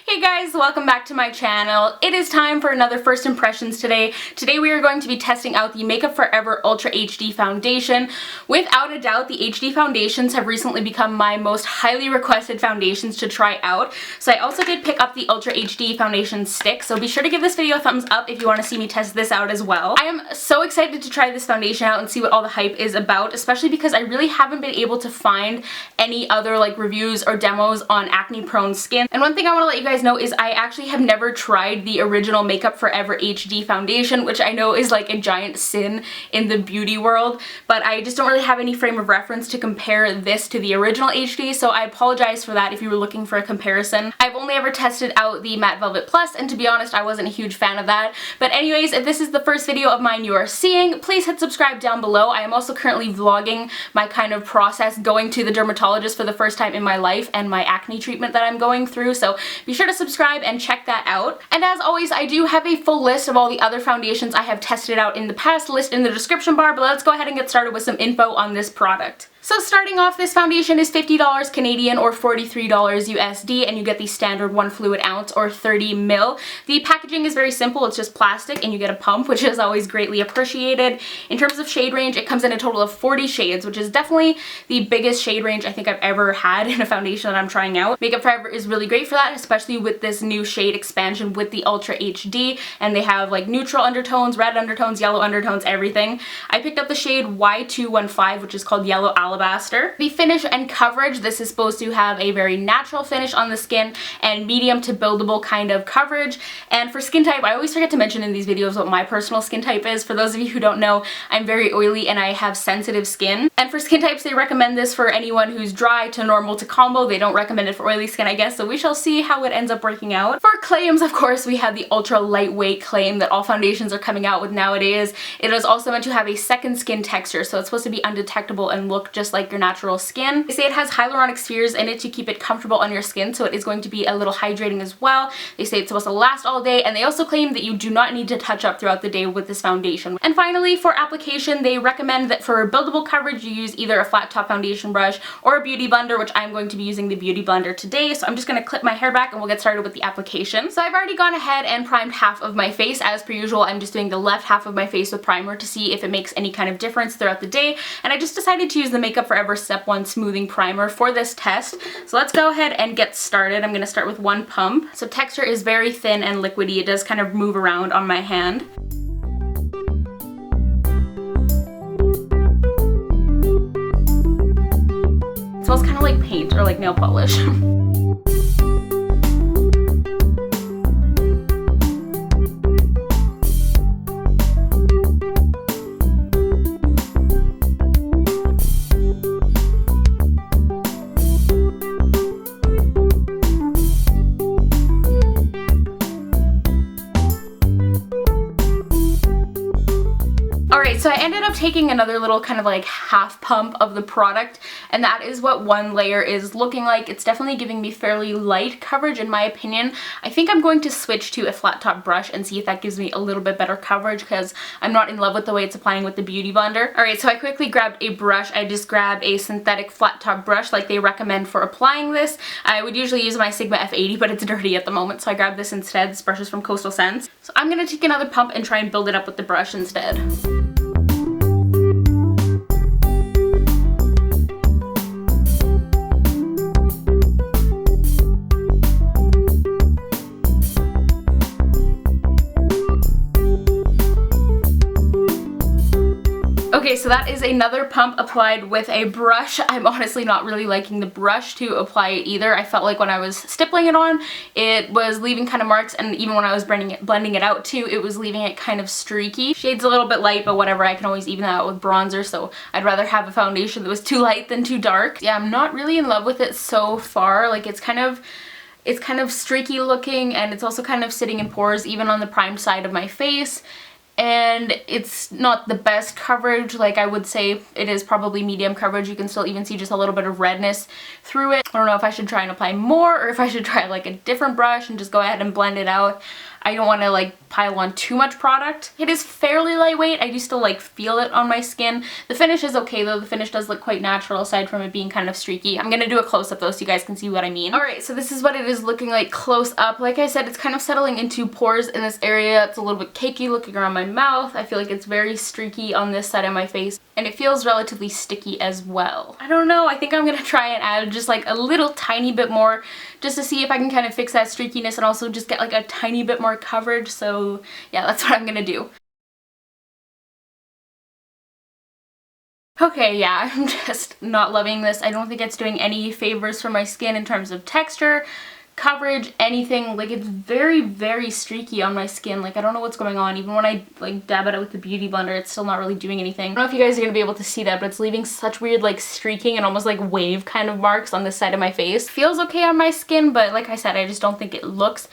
Hey guys, welcome back to my channel. It is time for another first impressions today. Today we are going to be testing out the Makeup Forever Ultra HD Foundation. Without a doubt, the HD foundations have recently become my most highly requested foundations to try out. So I also did pick up the Ultra HD foundation stick, so be sure to give this video a thumbs up if you want to see me test this out as well. I am so excited to try this foundation out and see what all the hype is about, especially because I really haven't been able to find any other reviews or demos on acne prone skin. And one thing I want to let you guys know is I actually have never tried the original Makeup Forever HD foundation, which I know is like a giant sin in the beauty world, but I just don't really have any frame of reference to compare this to the original HD, so I apologize for that if you were looking for a comparison. I've only ever tested out the Matte Velvet Plus, and to be honest, I wasn't a huge fan of that. But anyways, if this is the first video of mine you are seeing, please hit subscribe down below. I am also currently vlogging my kind of process going to the dermatologist for the first time in my life and my acne treatment that I'm going through, so be sure to subscribe and check that out. And as always, I do have a full list of all the other foundations I have tested out in the past, list in the description bar, but let's go ahead and get started with some info on this product. So starting off, this foundation is $50 Canadian or $43 USD, and you get the standard 1 fluid ounce or 30 ml. The packaging is very simple, it's just plastic and you get a pump, which is always greatly appreciated. In terms of shade range, it comes in a total of 40 shades, which is definitely the biggest shade range I think I've ever had in a foundation that I'm trying out. Makeup Forever is really great for that, especially with this new shade expansion with the Ultra HD, and they have neutral undertones, red undertones, yellow undertones, everything. I picked up the shade Y215, which is called Yellow Alabaster. The finish and coverage, this is supposed to have a very natural finish on the skin and medium to buildable kind of coverage. And for skin type, I always forget to mention in these videos what my personal skin type is. For those of you who don't know, I'm very oily and I have sensitive skin. And for skin types, they recommend this for anyone who's dry to normal to combo. They don't recommend it for oily skin, I guess, so we shall see how it ends up working out. For claims, of course, we have the ultra lightweight claim that all foundations are coming out with nowadays. It is also meant to have a second skin texture, so it's supposed to be undetectable and look just like your natural skin. They say it has hyaluronic spheres in it to keep it comfortable on your skin, so it is going to be a little hydrating as well. They say it's supposed to last all day, and they also claim that you do not need to touch up throughout the day with this foundation. And finally, for application, they recommend that for buildable coverage, you use either a flat top foundation brush or a beauty blender, which I'm going to be using the beauty blender today. So I'm just going to clip my hair back and we'll get started with the application. So I've already gone ahead and primed half of my face. As per usual, I'm just doing the left half of my face with primer to see if it makes any kind of difference throughout the day. And I just decided to use the Makeup Forever Step 1 Smoothing Primer for this test. So let's go ahead and get started. I'm going to start with one pump. So texture is very thin and liquidy. It does kind of move around on my hand. It smells kind of like paint or like nail polish. Alright, so I ended up taking another little kind of half pump of the product, and that is what one layer is looking like. It's definitely giving me fairly light coverage in my opinion. I think I'm going to switch to a flat top brush and see if that gives me a little bit better coverage because I'm not in love with the way it's applying with the beauty blender. Alright, so I quickly grabbed a brush. I just grabbed a synthetic flat top brush like they recommend for applying this. I would usually use my Sigma F80, but it's dirty at the moment, so I grabbed this instead. This brush is from Coastal Scents. So I'm going to take another pump and try and build it up with the brush instead. Okay, so that is another pump applied with a brush. I'm honestly not really liking the brush to apply it either. I felt like when I was stippling it on, it was leaving kind of marks, and even when I was blending it out too, it was leaving it kind of streaky. Shade's a little bit light, but whatever, I can always even that out with bronzer, so I'd rather have a foundation that was too light than too dark. Yeah, I'm not really in love with it so far. It's kind of streaky looking, and it's also kind of sitting in pores even on the primed side of my face. And it's not the best coverage. I would say it is probably medium coverage. You can still even see just a little bit of redness through it. I don't know if I should try and apply more or if I should try a different brush and just go ahead and blend it out. I don't want to like pile on too much product. It is fairly lightweight. I do still like feel it on my skin. The finish is okay though. The finish does look quite natural aside from it being kind of streaky. I'm gonna do a close-up though so you guys can see what I mean. Alright, so this is what it is looking like close up. Like I said, it's kind of settling into pores in this area. It's a little bit cakey looking around my mouth. I feel like it's very streaky on this side of my face, and it feels relatively sticky as well. I don't know, I think I'm gonna try and add just like a little tiny bit more just to see if I can kind of fix that streakiness and also just get like a tiny bit more coverage. So yeah, that's what I'm gonna do. Okay, yeah, I'm just not loving this. I don't think it's doing any favors for my skin in terms of texture, coverage, anything. Like, it's very, very streaky on my skin. Like, I don't know what's going on. Even when I like dab it out with the beauty blender, it's still not really doing anything. I don't know if you guys are gonna be able to see that, but it's leaving such weird like streaking and almost like wave kind of marks on this side of my face. Feels okay on my skin, but like I said, I just don't think it looks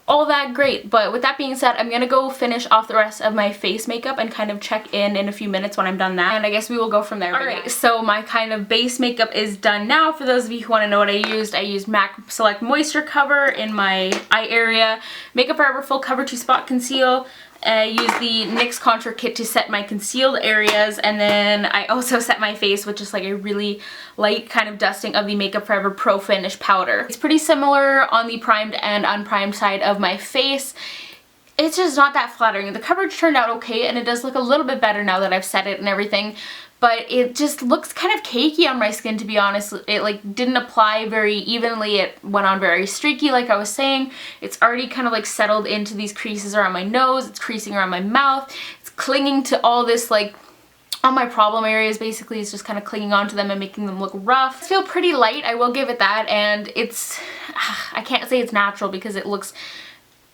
all that great. But with that being said, I'm gonna go finish off the rest of my face makeup and kind of check in a few minutes when I'm done that, and I guess we will go from there. Alright, so my kind of base makeup is done now. For those of you who want to know what I used MAC Select Moisture Cover in my eye area, Makeup Forever Full Cover to Spot Conceal. I used the NYX Contour Kit to set my concealed areas, and then I also set my face with just like a really light kind of dusting of the Makeup Forever Pro Finish Powder. It's pretty similar on the primed and unprimed side of my face. It's just not that flattering. The coverage turned out okay, and it does look a little bit better now that I've set it and everything, but it just looks kind of cakey on my skin, to be honest. It like didn't apply very evenly. It went on very streaky, like I was saying. It's already kind of like settled into these creases around my nose. It's creasing around my mouth. It's clinging to all this like all my problem areas. Basically, it's just kind of clinging onto them and making them look rough. I feel pretty light, I will give it that, and it's, I can't say it's natural because it looks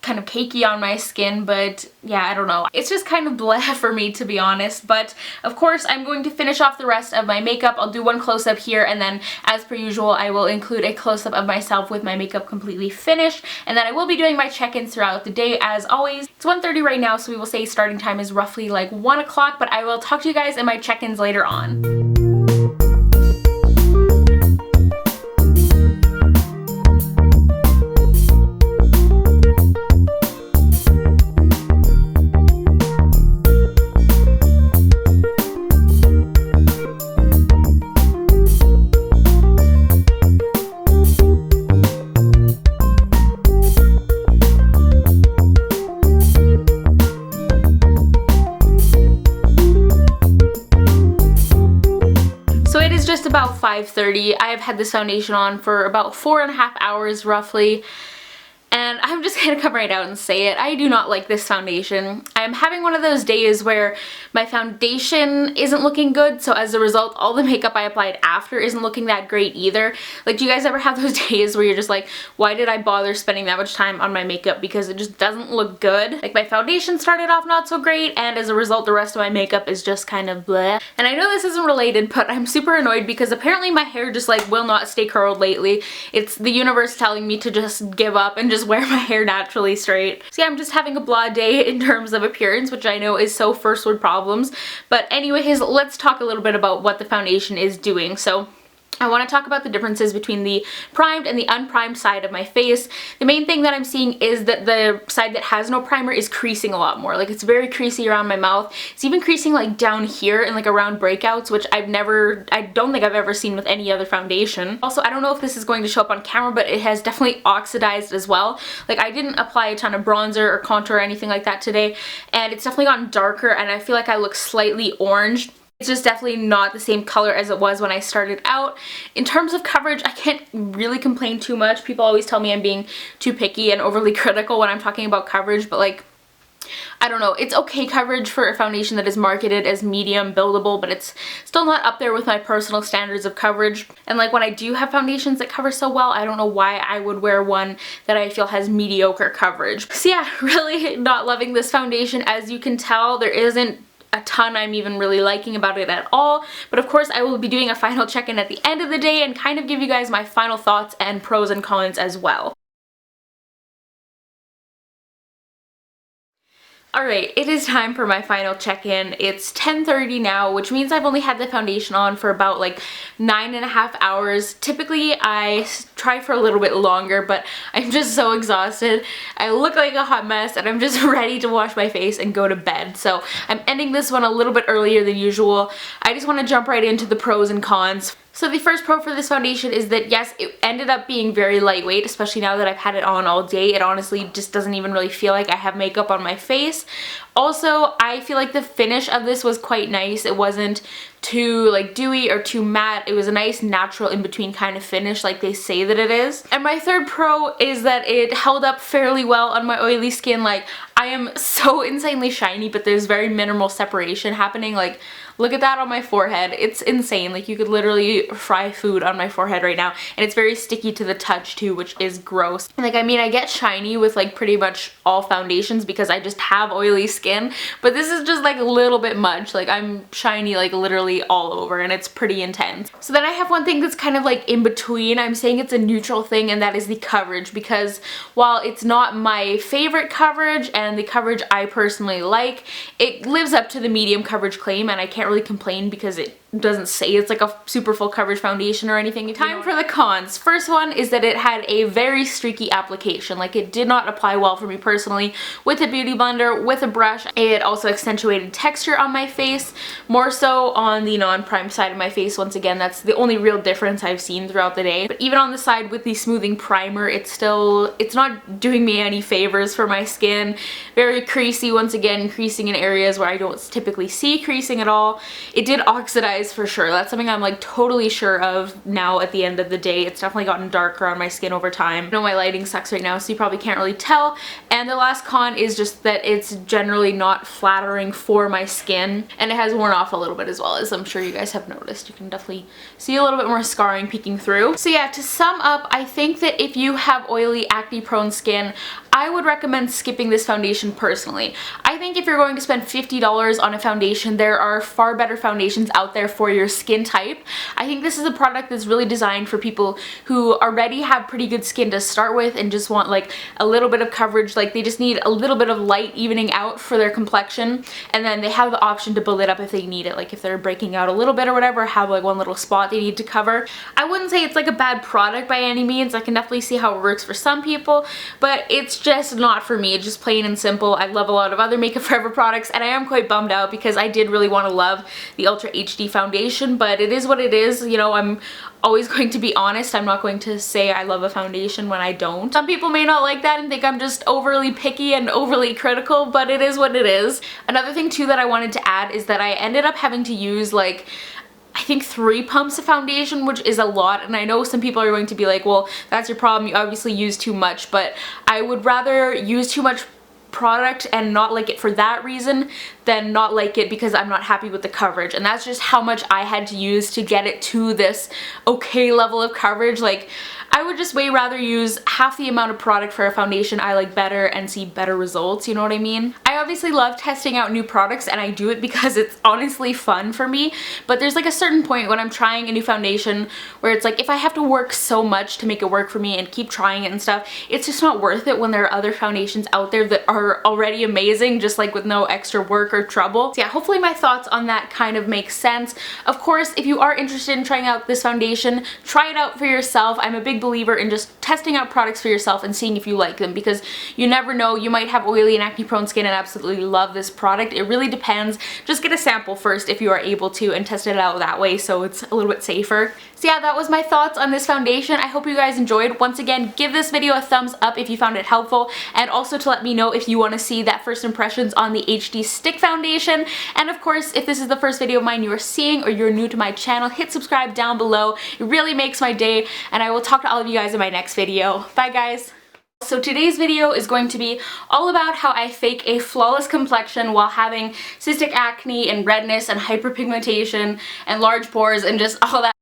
kind of cakey on my skin, but yeah, I don't know. It's just kind of bleh for me, to be honest. But of course, I'm going to finish off the rest of my makeup. I'll do one close-up here, and then as per usual, I will include a close-up of myself with my makeup completely finished, and then I will be doing my check-ins throughout the day as always. It's 1:30 right now, so we will say starting time is roughly like 1 o'clock, but I will talk to you guys in my check-ins later on. Just about 5:30. I have had this foundation on for about 4.5 hours roughly, and I'm just gonna come right out and say it. I do not like this foundation. I'm having one of those days where my foundation isn't looking good, so as a result, all the makeup I applied after isn't looking that great either. Like, do you guys ever have those days where you're just like, why did I bother spending that much time on my makeup because it just doesn't look good? Like, my foundation started off not so great, and as a result, the rest of my makeup is just kind of bleh. And I know this isn't related, but I'm super annoyed because apparently my hair just like will not stay curled lately. It's the universe telling me to just give up and just wear my hair naturally straight. So yeah, I'm just having a blah day in terms of appearance, which I know is so first world problems. But anyways, let's talk a little bit about what the foundation is doing. So I want to talk about the differences between the primed and the unprimed side of my face. The main thing that I'm seeing is that the side that has no primer is creasing a lot more. Like, it's very creasy around my mouth. It's even creasing like down here and like around breakouts, which I don't think I've ever seen with any other foundation. Also, I don't know if this is going to show up on camera, but it has definitely oxidized as well. Like, I didn't apply a ton of bronzer or contour or anything like that today, and it's definitely gotten darker, and I feel like I look slightly orange. It's just definitely not the same color as it was when I started out. In terms of coverage, I can't really complain too much. People always tell me I'm being too picky and overly critical when I'm talking about coverage, but like, I don't know. It's okay coverage for a foundation that is marketed as medium buildable, but it's still not up there with my personal standards of coverage. And like, when I do have foundations that cover so well, I don't know why I would wear one that I feel has mediocre coverage. So yeah, really not loving this foundation. As you can tell, there isn't a ton I'm even really liking about it at all, but of course I will be doing a final check-in at the end of the day and kind of give you guys my final thoughts and pros and cons as well. Alright, it is time for my final check-in. It's 10:30 now, which means I've only had the foundation on for about like 9.5 hours. Typically, I try for a little bit longer, but I'm just so exhausted. I look like a hot mess, and I'm just ready to wash my face and go to bed. So I'm ending this one a little bit earlier than usual. I just want to jump right into the pros and cons. So the first pro for this foundation is that yes, it ended up being very lightweight, especially now that I've had it on all day. It honestly just doesn't even really feel like I have makeup on my face. Also, I feel like the finish of this was quite nice. It wasn't too like dewy or too matte. It was a nice natural in-between kind of finish like they say that it is. And my third pro is that it held up fairly well on my oily skin. Like, I am so insanely shiny, but there's very minimal separation happening. Like, look at that on my forehead. It's insane. Like, you could literally fry food on my forehead right now. And it's very sticky to the touch too, which is gross. Like, I mean, I get shiny with like pretty much all foundations because I just have oily skin, but this is just like a little bit much. Like, I'm shiny like literally all over, and it's pretty intense. So then I have one thing that's kind of like in between. I'm saying it's a neutral thing, and that is the coverage, because while it's not my favorite coverage and the coverage I personally like, it lives up to the medium coverage claim, and I can't really complain because it doesn't say it's like a super full coverage foundation or anything. Time for the cons. First one is that it had a very streaky application. Like, it did not apply well for me personally with a beauty blender, with a brush. It also accentuated texture on my face, more so on the non-prime side of my face. Once again, that's the only real difference I've seen throughout the day. But even on the side with the smoothing primer, it's not doing me any favors for my skin. Very creasy, once again, creasing in areas where I don't typically see creasing at all. It did oxidize for sure. That's something I'm like totally sure of now at the end of the day. It's definitely gotten darker on my skin over time. I know my lighting sucks right now, so you probably can't really tell. And the last con is just that it's generally not flattering for my skin, and it has worn off a little bit, as well, as I'm sure you guys have noticed. You can definitely see a little bit more scarring peeking through. So yeah, to sum up, I think that if you have oily, acne prone skin, I would recommend skipping this foundation personally. I think if you're going to spend $50 on a foundation, there are far better foundations out there for your skin type. I think this is a product that's really designed for people who already have pretty good skin to start with and just want like a little bit of coverage. Like, they just need a little bit of light evening out for their complexion, and then they have the option to build it up if they need it. Like, if they're breaking out a little bit or whatever, have like one little spot they need to cover. I wouldn't say it's like a bad product by any means. I can definitely see how it works for some people, but it's just not for me. It's just plain and simple. I love a lot of other Makeup Forever products, and I am quite bummed out because I did really want to love the Ultra HD foundation, but it is what it is. You know, I'm always going to be honest. I'm not going to say I love a foundation when I don't. Some people may not like that and think I'm just overly picky and overly critical, but it is what it is. Another thing too that I wanted to add is that I ended up having to use like, I think 3 pumps of foundation, which is a lot, and I know some people are going to be like, well, that's your problem, you obviously use too much, but I would rather use too much product and not like it for that reason than not like it because I'm not happy with the coverage. And that's just how much I had to use to get it to this okay level of coverage. Like, I would just way rather use half the amount of product for a foundation I like better and see better results, you know what I mean? I obviously love testing out new products, and I do it because it's honestly fun for me, but there's like a certain point when I'm trying a new foundation where it's like, if I have to work so much to make it work for me and keep trying it and stuff, it's just not worth it when there are other foundations out there that are already amazing, just like with no extra work or trouble. So yeah, hopefully my thoughts on that kind of make sense. Of course, if you are interested in trying out this foundation, try it out for yourself. I'm a big believer in just testing out products for yourself and seeing if you like them, because you never know, you might have oily and acne prone skin and absolutely love this product. It really depends. Just get a sample first if you are able to and test it out that way so it's a little bit safer. So yeah, that was my thoughts on this foundation. I hope you guys enjoyed. Once again, give this video a thumbs up if you found it helpful, and also to let me know if you want to see that first impressions on the HD stick foundation. And of course, if this is the first video of mine you are seeing or you're new to my channel, hit subscribe down below. It really makes my day, and I will talk to all of you guys in my next video. Bye guys! So today's video is going to be all about how I fake a flawless complexion while having cystic acne and redness and hyperpigmentation and large pores and just all that